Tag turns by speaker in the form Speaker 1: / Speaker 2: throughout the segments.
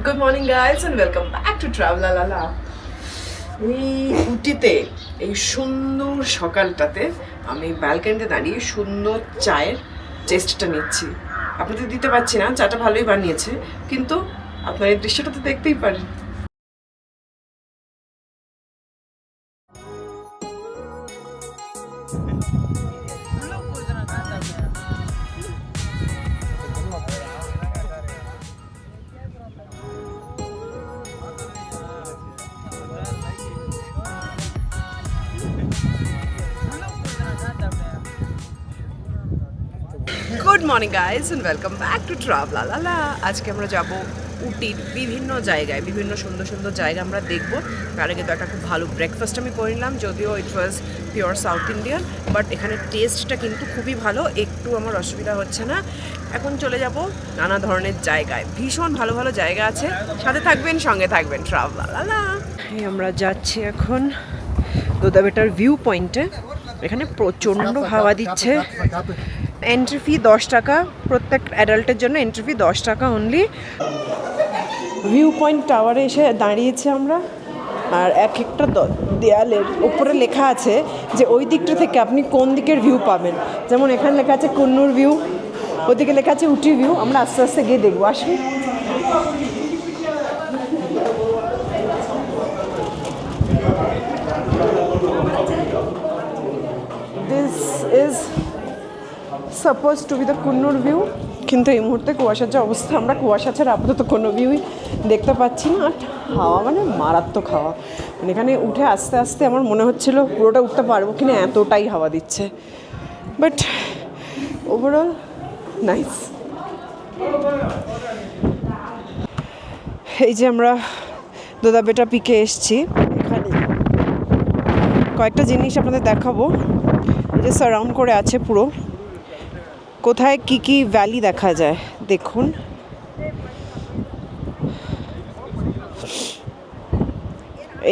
Speaker 1: Good morning guys and welcome back to Travelalala. এই উটিতে এই সুন্দর সকালটাতে আমি ব্যালকনিতে দাঁড়িয়ে সুন্দর চায়ের টেস্টটা নিচ্ছি। আপনাদের দিতে পারছি না, চাটা ভালোই বানিয়েছে, কিন্তু আপনার এই দৃশ্যটা তো দেখতেই পারেন। Good morning guys and welcome back to Travelala. আজকে আমরা যাব উটির বিভিন্ন জায়গায়, বিভিন্ন সুন্দর সুন্দর জায়গা আমরা দেখবো। তার আগে তো একটা খুব ভালো ব্রেকফাস্ট আমি করে নিলাম, যদিও ইট ওয়াজ পিওর সাউথ ইন্ডিয়ান, বাট এখানে টেস্টটা কিন্তু খুবই ভালো, একটু আমার অসুবিধা হচ্ছে না। এখন চলে যাব নানা ধরনের জায়গায়, ভীষণ ভালো ভালো জায়গা আছে, সাথে থাকবেন, সঙ্গে থাকবেন ট্রাভেলালা। আমরা যাচ্ছি এখন দোদাবেটার ভিউ পয়েন্টে। এখানে প্রচণ্ড হাওয়া দিচ্ছে। এন্ট্রি ফি 10 টাকা, প্রত্যেক অ্যাডাল্টের জন্য এন্ট্রি ফি 10 টাকা অনলি। ভিউ পয়েন্ট টাওয়ারে এসে দাঁড়িয়েছি আমরা, আর এক একটা দেয়ালের উপরে লেখা আছে যে ওই দিকটা থেকে আপনি কোন দিকের ভিউ পাবেন। যেমন এখানে লেখা আছে কুন্নুর ভিউ, ওদিকে লেখা আছে উটি ভিউ। আমরা আস্তে আস্তে গিয়ে দেখবো, আসুন। This is suppose to be the Coonoor view, কিন্তু এই মুহূর্তে কুয়াশার যে অবস্থা, আমরা কুয়াশা ছাড়া আপাতত কোনো ভিউই দেখতে পাচ্ছি না। আর হাওয়া মানে মারাত্মক হাওয়া, মানে এখানে উঠে আস্তে আস্তে আমার মনে হচ্ছিল পুরোটা উঠতে পারবো কিনা, এতটাই হাওয়া দিচ্ছে। But overall nice. এই যে আমরা দোদাবেটা পিকে এসছি, এখানে কয়েকটা জিনিস আপনাদের দেখাবো। এই যে সারাউন্ড করে আছে পুরো, কোথায় কি কি ভ্যালি দেখা যায় দেখুন।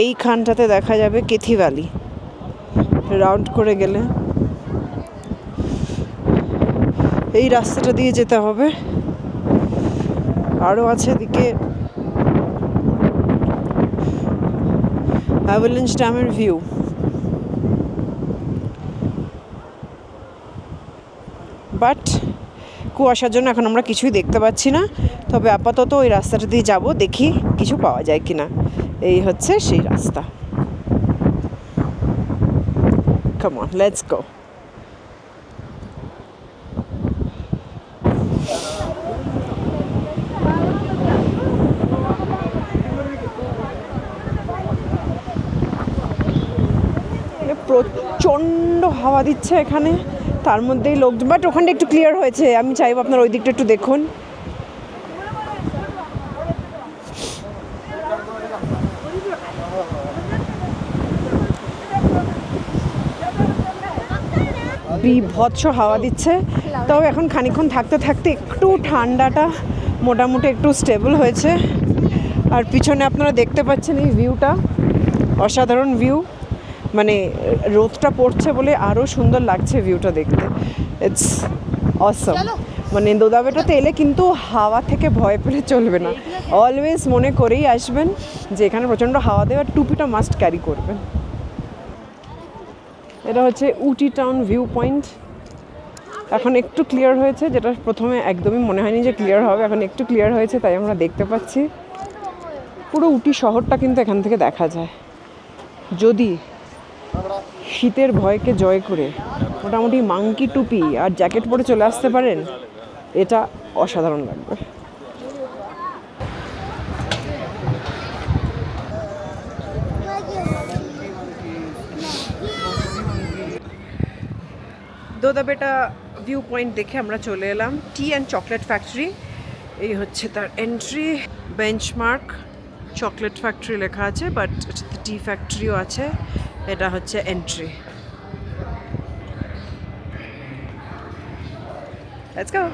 Speaker 1: এইখানটাতে দেখা যাবে কেথি ভ্যালি, রাউন্ড করে গেলে এই রাস্তাটা দিয়ে যেতে হবে। আরও আছে এদিকে অ্যাভালাঞ্চ ড্যামের ভিউ। বাট কুয়াশার জন্য এখন আমরা কিছুই দেখতে পাচ্ছি না, তবে আপাতত ওই রাস্তাটা দিয়ে যাব, দেখি কিছু পাওয়া যায় কি না। এই হচ্ছে সেই রাস্তা। Come on, let's go. প্রচণ্ড হাওয়া দিচ্ছে এখানে, তার মধ্যেই লোক, বাট ওখানটা একটু ক্লিয়ার হয়েছে। আমি চাইবো আপনার ওই দিকটা একটু দেখুন। বিভৎস হাওয়া দিচ্ছে, তবে এখন খানিকক্ষণ থাকতে থাকতে একটু ঠান্ডাটা মোটামুটি একটু স্টেবল হয়েছে। আর পিছনে আপনারা দেখতে পাচ্ছেন এই ভিউটা, অসাধারণ ভিউ, মানে রোদটা পড়ছে বলে আরও সুন্দর লাগছে ভিউটা দেখতে। ইটস অসম। মানে দোদাবেটাতে এলে কিন্তু হাওয়া থেকে ভয় পেলে চলবে না, অলওয়েজ মনে করেই আসবেন যে এখানে প্রচণ্ড হাওয়া দেয়, আর টুপিটা মাস্ট ক্যারি করবেন। এটা হচ্ছে উটি টাউন ভিউ পয়েন্ট। এখন একটু ক্লিয়ার হয়েছে, যেটা প্রথমে একদমই মনে হয়নি যে ক্লিয়ার হবে, এখন একটু ক্লিয়ার হয়েছে, তাই আমরা দেখতে পাচ্ছি পুরো উটি শহরটা কিন্তু এখান থেকে দেখা যায়। যদি শীতের ভয়কে জয় করে মোটামুটি মাংকি টুপি আর জ্যাকেট পরে চলে আসতে পারেন, এটা অসাধারণ লাগবে। দোদাবেটা ভিউ পয়েন্ট দেখে আমরা চলে এলাম টি অ্যান্ড চকলেট ফ্যাক্টরি। এই হচ্ছে তার এন্ট্রি। বেঞ্চমার্ক চকলেট ফ্যাক্টরি লেখা আছে, বাট টি ফ্যাক্টরিও আছে। এটা হচ্ছে entry. Let's go.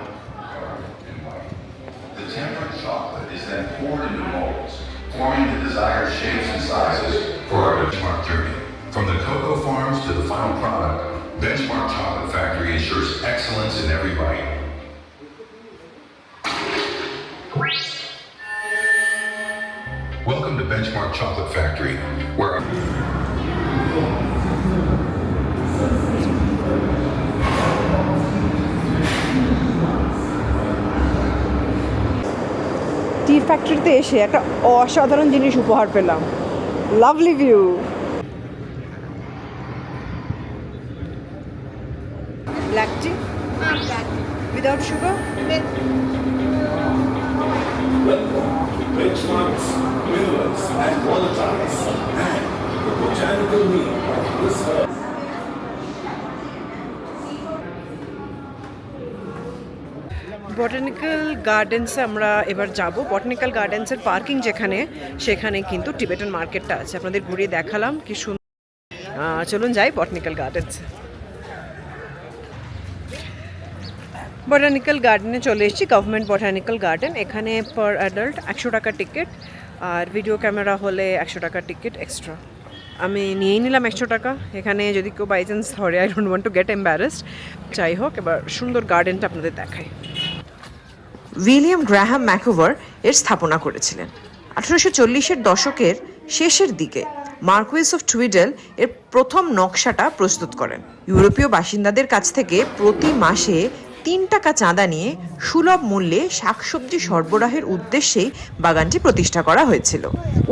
Speaker 2: The tempered chocolate is then poured into molds, forming the desired shapes and sizes for our benchmark journey. From the cocoa farms to the final product, Benchmark Chocolate Factory ensures excellence in every bite. Welcome to Benchmark Chocolate Factory, where
Speaker 1: টি ফ্যাক্টরিতে এসে একটা অসাধারণ জিনিস উপহার পেলাম, lovely view. Black T without sugar.
Speaker 3: Benchmarks, minerals, and volatiles, and the botanical meaning of this herb.
Speaker 1: Botanical গার্ডেন্সে আমরা এবার যাব। বটানিক্যাল গার্ডেন্সের পার্কিং যেখানে, সেখানে কিন্তু টিবেটান মার্কেটটা আছে। আপনাদের ঘুরিয়ে দেখালাম কি সুন্দর। চলুন যাই বটানিক্যাল গার্ডেন্সে। বটানিক্যাল গার্ডেনে চলে এসেছি, গভর্নমেন্ট বটানিক্যাল গার্ডেন। এখানে পার অ্যাডাল্ট 100 টাকা টিকিট, আর ভিডিও ক্যামেরা হলে 100 টাকা টিকিট এক্সট্রা। আমি নিয়েই নিলাম 100 টাকা। এখানে যদি কেউ বাই চান্স ধরে, I don't want to get embarrassed. যাই হোক, এবার সুন্দর গার্ডেনটা আপনাদের দেখাই। উইলিয়াম গ্রাহাম ম্যাকওভার এর স্থাপনা করেছিলেন 1840-এর দশকের শেষের দিকে। মার্কুইস অফ টুইডেল এর প্রথম নকশাটা প্রস্তুত করেন। ইউরোপীয় বাসিন্দাদের কাছ থেকে প্রতি মাসে 3 টাকা চাঁদা নিয়ে সুলভ মূল্যে শাকসবজি সরবরাহের উদ্দেশ্যেই বাগানটি প্রতিষ্ঠা করা হয়েছিল।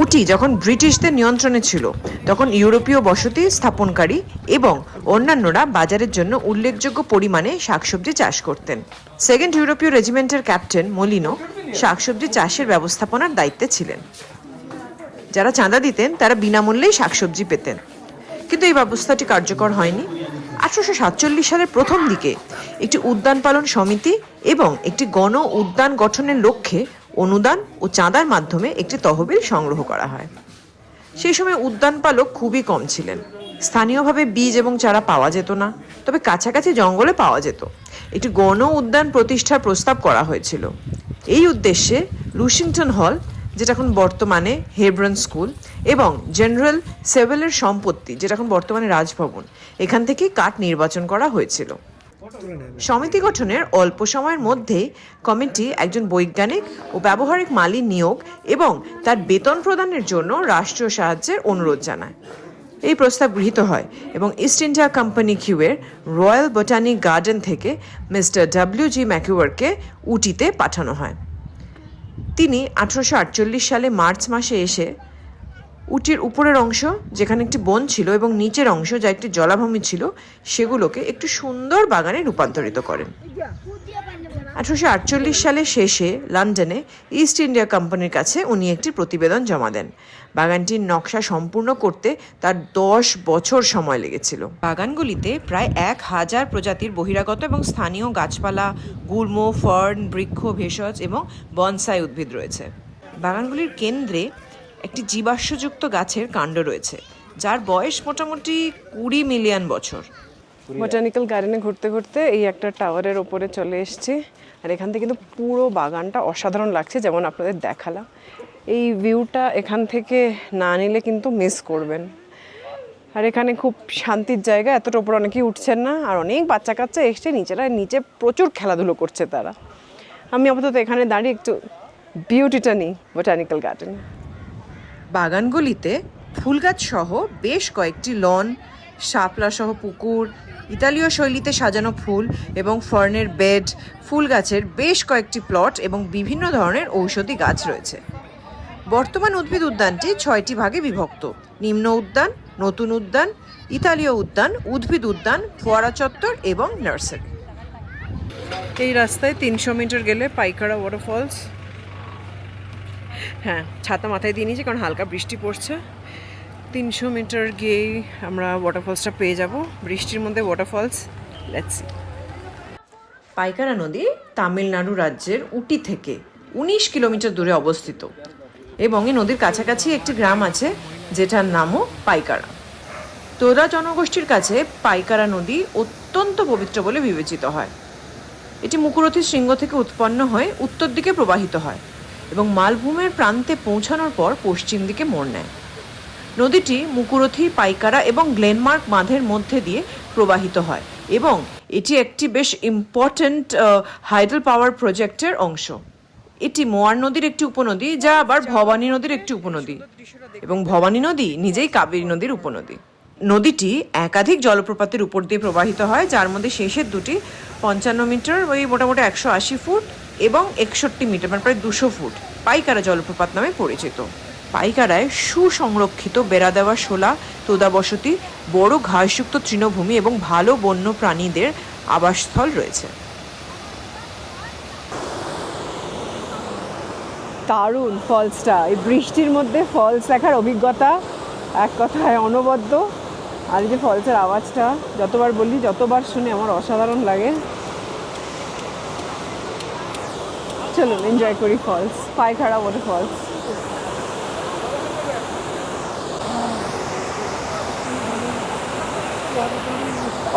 Speaker 1: উটি যখন ব্রিটিশদের নিয়ন্ত্রণে ছিল, তখন ইউরোপীয় বসতি স্থাপনকারী এবং অন্যান্যরা বাজারের জন্য উল্লেখযোগ্য পরিমাণে শাকসবজি চাষ করতেন। সেকেন্ড ইউরোপীয় রেজিমেন্টের ক্যাপ্টেন মলিনো শাকসবজি চাষের ব্যবস্থাপনার দায়িত্বে ছিলেন। যারা চাঁদা দিতেন তারা বিনামূল্যেই শাকসবজি পেতেন, কিন্তু এই ব্যবস্থাটি কার্যকর হয়নি। 1847 সালের প্রথম দিকে একটি উদ্যান পালন সমিতি এবং একটি গণ উদ্যান গঠনের লক্ষ্যে অনুদান ও চাঁদার মাধ্যমে একটি তহবিল সংগ্রহ করা হয়। সেই সময় উদ্যান পালক খুবই কম ছিলেন। স্থানীয়ভাবে বীজ এবং চারা পাওয়া যেত না, তবে কাছাকাছি জঙ্গলে পাওয়া যেত। একটি গণ উদ্যান প্রতিষ্ঠার প্রস্তাব করা হয়েছিল। এই উদ্দেশ্যে লুশিংটন হল, যেটা এখন বর্তমানে হেব্রন স্কুল, এবং জেনারেল সেভেলের সম্পত্তি, যেটা এখন বর্তমানে রাজভবন, এখান থেকে কাঠ নির্বাচন করা হয়েছিল। সমিতি গঠনের অল্প সময়ের মধ্যেই কমিটি একজন বৈজ্ঞানিক ও ব্যবহারিক মালি নিয়োগ এবং তার বেতন প্রদানের জন্য রাষ্ট্রীয় সাহায্যের অনুরোধ জানায়। এই প্রস্তাব গৃহীত হয় এবং ইস্ট ইন্ডিয়া কোম্পানি কিউয়ের রয়্যাল বোটানিক গার্ডেন থেকে মিস্টার ডব্লিউ.জি. ম্যাকওভারকে উটিতে পাঠানো হয়। তিনি 1848 সালে মার্চ মাসে এসে উটির উপরের অংশ, যেখানে একটি বন ছিল, এবং নিচের অংশ, যা একটি জলাভূমি ছিল, সেগুলোকে একটি সুন্দর বাগানে রূপান্তরিত করেন। 1848 সালের শেষে লন্ডনে ইস্ট ইন্ডিয়া কোম্পানির কাছে উনি একটি প্রতিবেদন জমা দেন। বাগানটির নকশা সম্পূর্ণ করতে তার 10 বছর সময় লেগেছিল। বাগানগুলিতে প্রায় 1000 প্রজাতির বহিরাগত এবং স্থানীয় গাছপালা, গুল্ম, ফার্ন, বৃক্ষ, ভেষজ এবং বনসাই উদ্ভিদ রয়েছে। বাগানগুলির কেন্দ্রে একটি জীবাশ্মযুক্ত গাছের কাণ্ড রয়েছে, যার বয়স মোটামুটি 20 মিলিয়ন বছর। বোটানিক্যাল গার্ডেনে ঘুরতে ঘুরতে এই একটা টাওয়ারের ওপরে চলে এসেছি, আর এখান থেকে কিন্তু পুরো বাগানটা অসাধারণ লাগছে, যেমন আপনাদের দেখালাম। এই ভিউটা এখান থেকে না নিলে কিন্তু মিস করবেন। আর এখানে খুব শান্তির জায়গা, এতটা ওপরে অনেকেই উঠছেন না, আর অনেক বাচ্চা কাচ্চা এসছে, নিচে প্রচুর খেলাধুলো করছে তারা। আমি আপাতত এখানে দাঁড়িয়ে একটু বিউটিটা নিই বোটানিক্যাল গার্ডেনে। বাগানগুলিতে ফুল গাছ সহ বেশ কয়েকটি লন, শাপলা সহ পুকুর, ইতালীয় শৈলীতে সাজানো ফুল এবং ফার্নের বেড, ফুল গাছের বেশ কয়েকটি প্লট এবং বিভিন্ন ধরনের ঔষধি গাছ রয়েছে। বর্তমান উদ্ভিদ উদ্যানটি 6টি ভাগে বিভক্ত: নিম্ন উদ্যান, নতুন উদ্যান, ইতালীয় উদ্যান, উদ্ভিদ উদ্যান, ফোয়ারা চত্বর এবং নার্সারি। এই রাস্তায় 300 মিটার গেলে পাইকারা ওয়াটারফলস। হ্যাঁ, ছাতা মাথায় দিয়ে নিয়েছি কারণ হালকা বৃষ্টি পড়ছে। 300 মিটার গিয়েই আমরা ওয়াটারফলসটা পেয়ে যাব। বৃষ্টির মধ্যে ওয়াটারফলস, লেটস সি। পাইকারা নদী তামিলনাড়ু রাজ্যের উটি থেকে 19 কিলোমিটার দূরে অবস্থিত, এবং এই নদীর কাছাকাছি একটি গ্রাম আছে যেটার নামও পাইকারা। তোরা জনগোষ্ঠীর কাছে পাইকারা নদী অত্যন্ত পবিত্র বলে বিবেচিত হয়। এটি মুকুরথি শৃঙ্গ থেকে উৎপন্ন হয়ে উত্তর দিকে প্রবাহিত হয় এবং মালভূমের প্রান্তে পৌঁছানোর পর পশ্চিম দিকে মোড় নেয়। নদীটি মুকুরথি, পাইকারা এবং গ্লেনমার্ক বাঁধের মধ্যে দিয়ে প্রবাহিত হয় এবং এটি একটি বেশ ইম্পর্ট্যান্ট হাইডল পাওয়ার প্রজেক্টের অংশ। এটি মোয়ার নদীর একটি উপনদী, যা আবার ভবানী নদীর একটি উপনদী, এবং ভবানী নদী নিজেই কাবেরী নদীর উপনদী। নদীটি একাধিক জলপ্রপাতের উপর দিয়ে প্রবাহিত হয়, যার মধ্যে শেষের দুটি 55 মিটার, ওই মোটামুটি 180 ফুট, এবং 61 মিটার মানে প্রায় 200 ফুট পাইকারা জলপ্রপাত নামে পরিচিত। পাইকারায় সুসংরক্ষিত বেড়া দেওয়া শোলা, তোদা বসতি, বড় ঘাসযুক্ত তৃণভূমি এবং ভালো বন্য প্রাণীদের আবাসস্থল রয়েছে। দারুণ ফলসটা, এই বৃষ্টির মধ্যে ফলস দেখার অভিজ্ঞতা এক কথায় অনবদ্য। আর এই যে ফলসের আওয়াজটা যতবার বলি যতবার শুনে আমার অসাধারণ লাগে। চলুন এনজয় করি ফলস, পাইকারা ওয়াটার ফলস।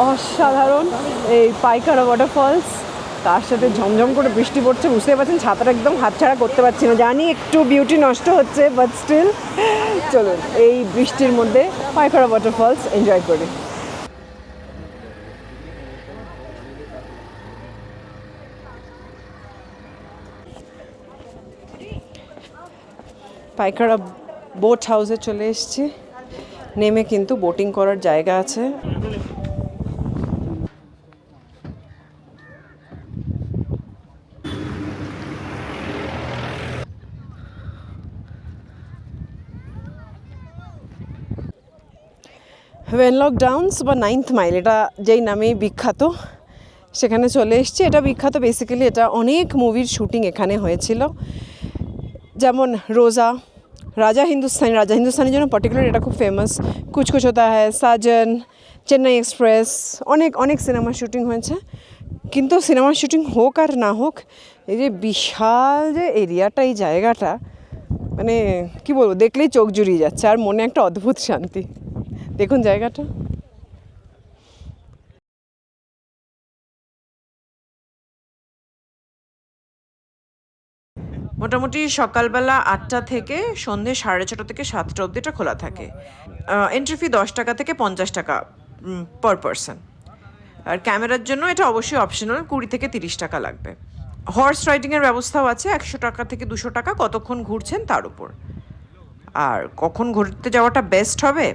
Speaker 1: অসাধারণ এই পাইকারা ওয়াটার ফলস, তার সাথে ঝমঝম করে বৃষ্টি পড়ছে, বুঝতে পারছেন ছাতাটা একদম হাতছাড়া করতে পারছি না। জানি একটু বিউটি নষ্ট হচ্ছে, বাট স্টিল চলুন এই বৃষ্টির মধ্যে পাইকারা ওয়াটার ফলস এনজয় করি। পাইকারা বোট হাউসে চলে এসেছি, নেমে কিন্তু বোটিং করার জায়গা আছে। ওয়েনলক ডাউনস বা 9th মাইল, এটা যেই নামেই বিখ্যাত, সেখানে চলে এসেছি। এটা বিখ্যাত বেসিক্যালি, এটা অনেক মুভির শুটিং এখানে হয়েছিল, যেমন রোজা, রাজা হিন্দুস্তানির জন্য পার্টিকুলার এটা খুব ফেমাস। কুছ কুছ হোতা হ্যায়, সাজন, চেন্নাই এক্সপ্রেস, অনেক অনেক সিনেমার শুটিং হয়েছে। কিন্তু সিনেমার শুটিং হোক আর না হোক, এই যে বিশাল যে এরিয়াটা, এই জায়গাটা মানে কি বলবো, দেখলেই চোখ জুড়িয়ে যাচ্ছে আর মনে একটা অদ্ভুত শান্তি। দেখুন জায়গাটা। মোটামুটি সকালবেলা 8টা থেকে সন্ধ্যে 6:30 থেকে 7টা অবধি এটা খোলা থাকে। এন্ট্রি ফি 10 টাকা থেকে 50 টাকা পার পারসন। আর ক্যামেরার জন্য এটা অবশ্যই অপশনাল, 20 থেকে 30 টাকা লাগবে। হর্স রাইডিংয়ের ব্যবস্থাও আছে, 100 টাকা থেকে 200 টাকা, কতক্ষণ ঘুরছেন তার উপর। আর কখন ঘুরতে যাওয়াটা বেস্ট হবে,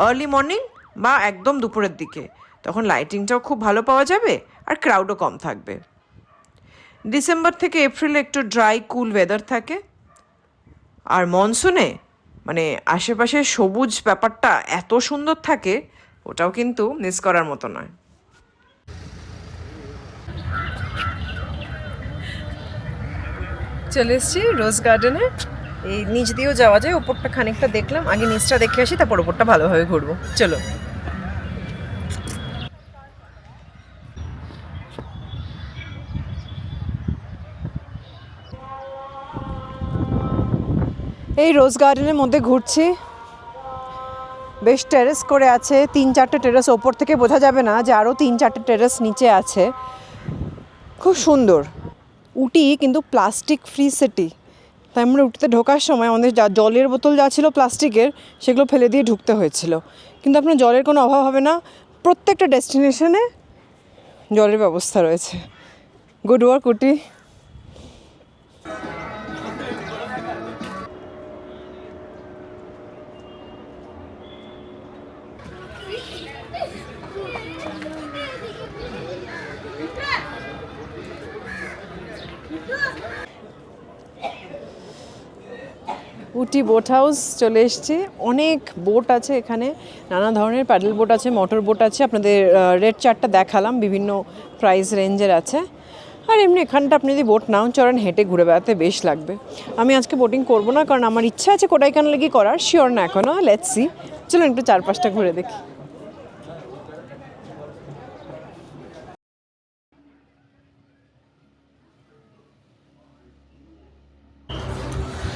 Speaker 1: আর্লি মর্নিং বা একদম দুপুরের দিকে, তখন লাইটিংটাও খুব ভালো পাওয়া যাবে আর ক্রাউডও কম থাকবে। ডিসেম্বর থেকে এপ্রিলে একটু ড্রাই কুল ওয়েদার থাকে। আর মনসুনে মানে আশেপাশে সবুজ ব্যাপারটা এত সুন্দর থাকে, ওটাও কিন্তু মিস করার মতো নয়। চলে এসছি রোজ গার্ডেনে। এই নিচ দিয়েও যাওয়া যায়, ওপরটা খানিকটা দেখলাম, আগে নিচটা দেখে আসি, তারপর ওপরটা ভালোভাবে ঘুরবো। চলো। এই রোজ গার্ডেনের মধ্যে ঘুরছি, বেশ টেরেস করে আছে, 3-4টে টেরেস, ওপর থেকে বোঝা যাবে না যে আরও 3-4টে টেরেস নিচে আছে। খুব সুন্দর। উটি কিন্তু প্লাস্টিক ফ্রি সিটি, তাই আমরা উটিতে ঢোকার সময় আমাদের যা জলের বোতল যা ছিল প্লাস্টিকের, সেগুলো ফেলে দিয়ে ঢুকতে হয়েছিল। কিন্তু আপনার জলের কোনো অভাব হবে না, প্রত্যেকটা ডেস্টিনেশনে জলের ব্যবস্থা রয়েছে। গুড ওয়ার্ক উটি। উটি বোট হাউস চলে এসেছি। অনেক বোট আছে এখানে, নানা ধরনের প্যাডেল বোট আছে, মোটর বোট আছে। আপনাদের রেড চার্টটা দেখালাম, বিভিন্ন প্রাইস রেঞ্জের আছে। আর এমনি এখানটা আপনি যদি বোট নাও চড়েন, হেঁটে ঘুরে বেড়াতে বেশ লাগবে। আমি আজকে বোটিং করবো না, কারণ আমার ইচ্ছা আছে কোডাইকানালে গিয়ে করার, শিওর না এখনও, লেটস সি। চলুন একটু 4-5টা ঘুরে দেখি।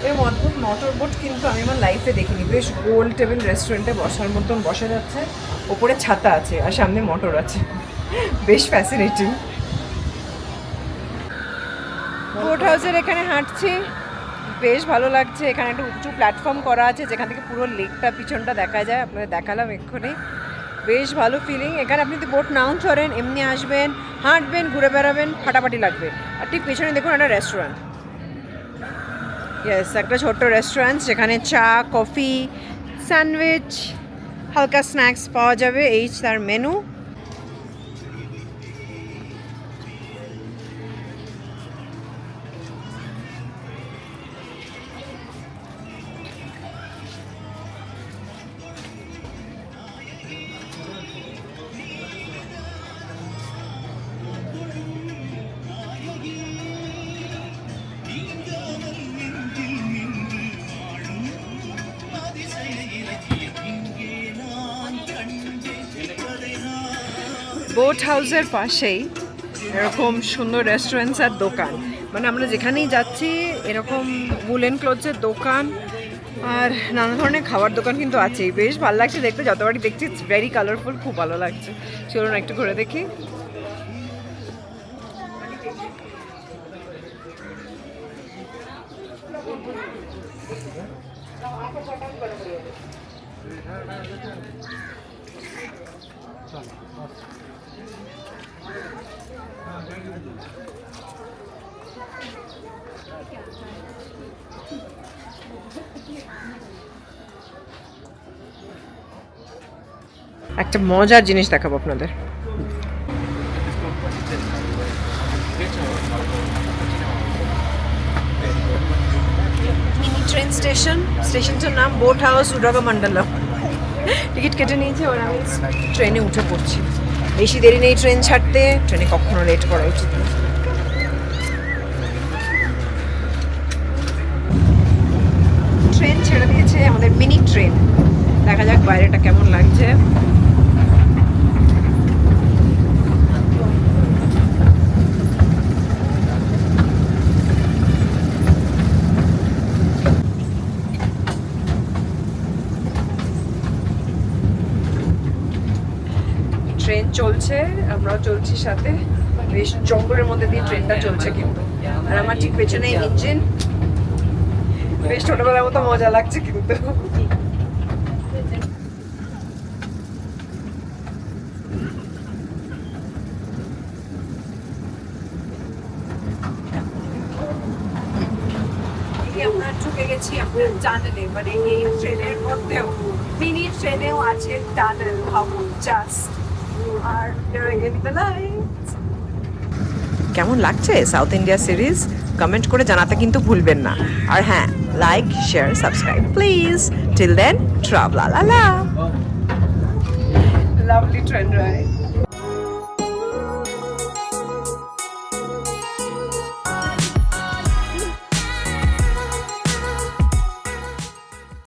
Speaker 1: এরকম অদ্ভুত মোটর বোট কিন্তু আমি আমার লাইফে দেখিনি। বেশ গোল টেবিল রেস্টুরেন্টে বসার মতন বসা যাচ্ছে, ওপরে ছাতা আছে আর সামনে মোটর আছে, বেশ ফ্যাসিনেটিং। বোট হাউসের এখানে হাঁটছি, বেশ ভালো লাগছে। এখানে একটা উঁচু প্ল্যাটফর্ম করা আছে, যেখান থেকে পুরো লেকটা পিছনটা দেখা যায়, আপনাদের দেখালাম এক্ষুনি। বেশ ভালো ফিলিং। এখানে আপনি যদি বোট নাও চড়েন, এমনি আসবেন, হাঁটবেন, ঘুরে বেড়াবেন, ফাটাফাটি লাগবে। আর ঠিক পেছনে দেখুন একটা রেস্টুরেন্ট, ইয়েস, একটা ছোট্ট রেস্টুরেন্ট যেখানে চা, কফি, স্যান্ডউইচ, হালকা স্ন্যাক্স পাওয়া যাবে, এই তার মেনু। বোট হাউসের পাশেই এরকম সুন্দর রেস্টুরেন্টস আর দোকান, মানে আমরা যেখানেই যাচ্ছি এরকম উলেন ক্লোথসের দোকান আর নানা ধরনের খাবার দোকান কিন্তু আছেই। বেশ ভালো লাগছে দেখতে, যতবারই দেখছি ইটস ভেরি কালারফুল, খুব ভালো লাগছে। চলুন একটু ঘুরে দেখি। একটা মজার জিনিস দেখাবো আপনাদের। ট্রেন স্টেশনটার নাম বোট হাউস উডগমন্ডলম। টিকিট কেটে নিয়েছে, ওরা আমি ট্রেনে উঠে পড়ছি। বেশি দেরি নেই ট্রেন ছাড়তে, ট্রেনে কখনো লেট করা উচিত না। ট্রেন ছেড়ে দিয়েছে, আমাদের মিনি ট্রেন। দেখা যাক বাইরেটা কেমন লাগছে। ট্রেন চলছে, আমরাও চলছি সাথে। বেশ জঙ্গলের মধ্যে দিয়ে ট্রেনটা চলছে কিন্তু, আর আমার ঠিক পেছনে ইঞ্জিন। বেশ ছোটবেলার মতো মজা লাগছে কিন্তু। আমরা ঢুকে গেছি আপনার টানেলে, মানে এই ট্রেনের মধ্যেও মিনি ট্রেনেও আছে টানেল, ভাবুন জাস্ট। আর কেমন লাগছে সাউথ ইন্ডিয়া সিরিজ কমেন্ট করে জানাতে কিন্তু ভুলবেন না। আর হ্যাঁ, like, share, subscribe please. Till then, Travelalala. Lovely train ride.